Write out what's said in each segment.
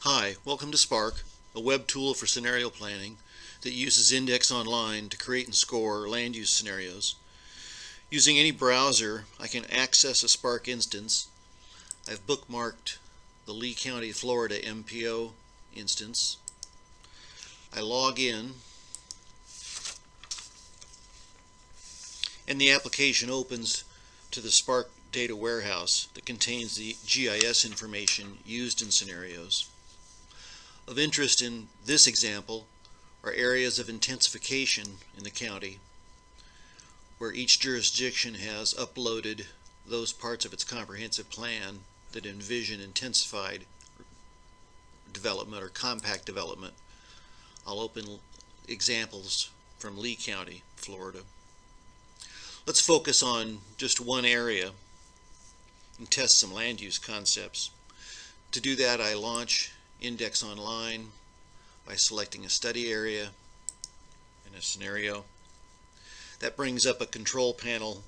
Hi, welcome to SPARC, a web tool for scenario planning that uses Index Online to create and score land use scenarios. Using any browser, I can access a SPARC instance. I've bookmarked the Lee County, Florida MPO instance. I log in, and the application opens to the SPARC data warehouse that contains the GIS information used in scenarios. Of interest in this example are areas of intensification in the county, where each jurisdiction has uploaded those parts of its comprehensive plan that envision intensified development or compact development. I'll open examples from Lee County, Florida. Let's focus on just one area and test some land use concepts. To do that, I launch Index Online by selecting a study area and a scenario. That brings up a control panel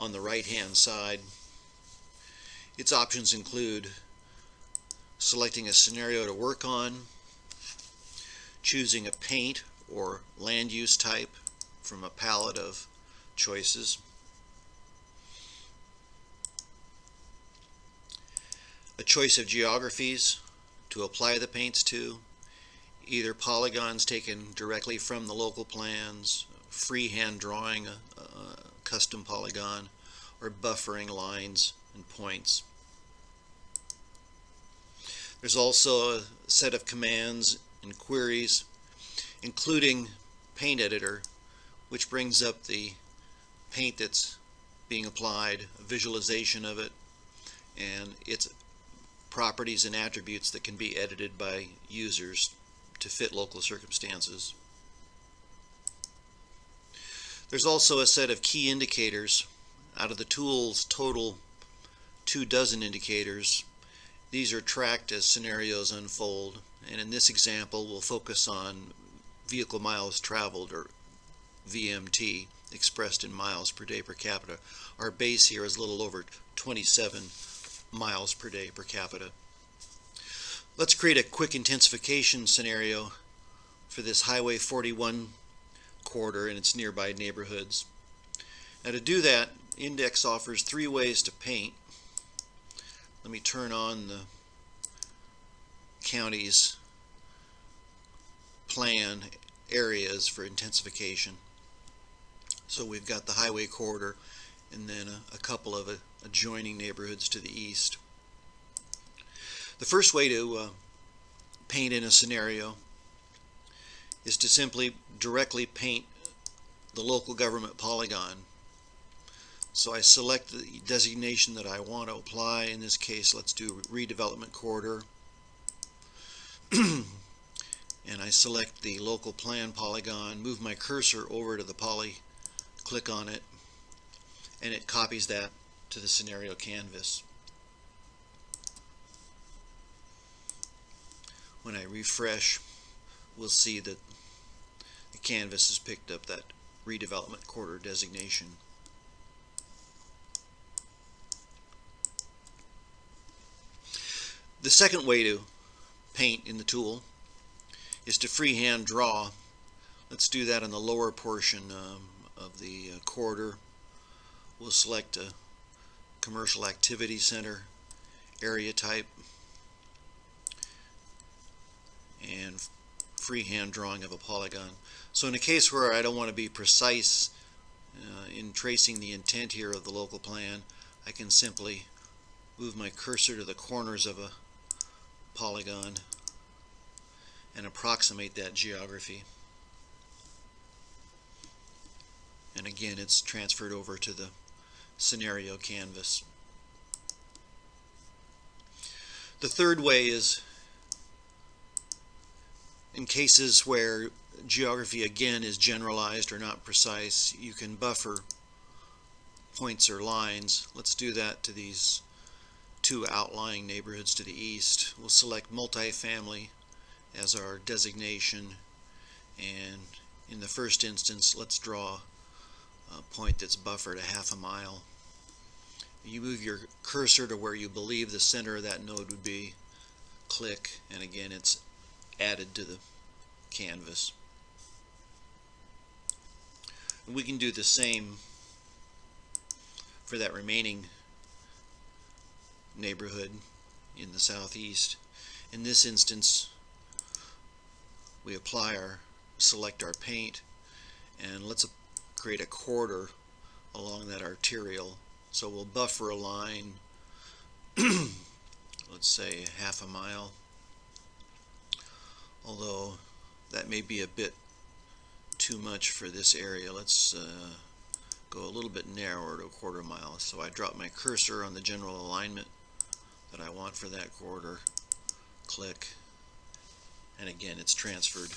on the right hand side. Its options include selecting a scenario to work on, choosing a paint or land use type from a palette of choices, a choice of geographies to apply the paints to, either polygons taken directly from the local plans, freehand drawing a custom polygon, or buffering lines and points. There's also a set of commands and queries, including Paint Editor, which brings up the paint that's being applied, a visualization of it, and its properties and attributes that can be edited by users to fit local circumstances. There's also a set of key indicators. Out of the tool's total 24 indicators, these are tracked as scenarios unfold, and in this example we'll focus on vehicle miles traveled, or VMT, expressed in miles per day per capita. Our base here is a little over 27 miles per day per capita. Let's create a quick intensification scenario for this Highway 41 corridor and its nearby neighborhoods. Now, to do that, Index offers 3 ways to paint. Let me turn on the county's plan areas for intensification. So we've got the highway corridor and then a couple of adjoining neighborhoods to the east. The first way to paint in a scenario is to simply directly paint the local government polygon. So I select the designation that I want to apply. In this case, let's do redevelopment corridor. And I select the local plan polygon, move my cursor over to the poly, click on it, and it copies that to the scenario canvas. When I refresh, we'll see that the canvas has picked up that redevelopment corridor designation. The second way to paint in the tool is to freehand draw. Let's do that in the lower portion of the corridor. We'll select a commercial activity center area type and freehand drawing of a polygon. So in a case where I don't want to be precise in tracing the intent here of the local plan, I can simply move my cursor to the corners of a polygon and approximate that geography. And again, it's transferred over to the scenario canvas. The third way is in cases where geography again is generalized or not precise, you can buffer points or lines. Let's do that to these 2 outlying neighborhoods to the east. We'll select multifamily as our designation, and in the first instance let's draw a point that's buffered a half a mile. You move your cursor to where you believe the center of that node would be, click, and again it's added to the canvas. And we can do the same for that remaining neighborhood in the southeast. In this instance, we select our paint, and let's create a corridor along that arterial. So we'll buffer a line, let's say half a mile, although that may be a bit too much for this area. Let's go a little bit narrower to a quarter mile. So I drop my cursor on the general alignment that I want for that corridor, click, and again it's transferred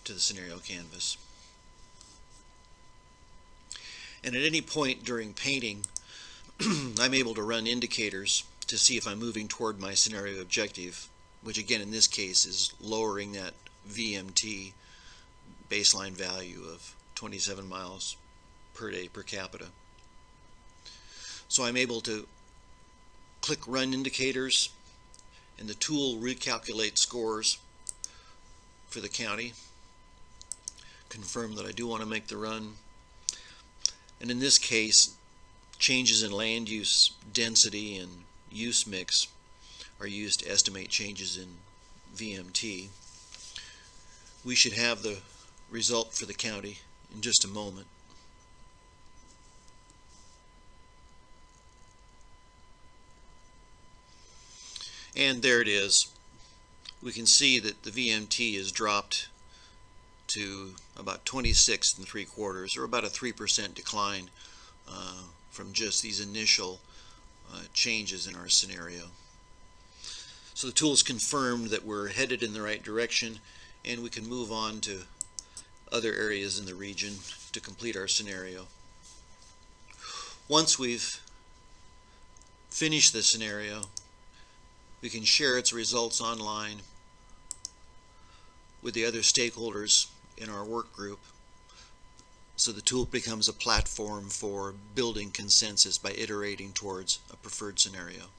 to the scenario canvas. And at any point during painting, I'm able to run indicators to see if I'm moving toward my scenario objective, which again in this case is lowering that VMT baseline value of 27 miles per day per capita. So I'm able to click Run Indicators, and the tool recalculates scores for the county, confirm that I do want to make the run, and in this case changes in land use density and use mix are used to estimate changes in VMT. We should have the result for the county in just a moment. And there it is. We can see that the VMT is dropped to about 26 3/4, or about a 3% decline from just these initial changes in our scenario. So the tool has confirmed that we're headed in the right direction, and we can move on to other areas in the region to complete our scenario. Once we've finished the scenario, we can share its results online with the other stakeholders in our work group, so the tool becomes a platform for building consensus by iterating towards a preferred scenario.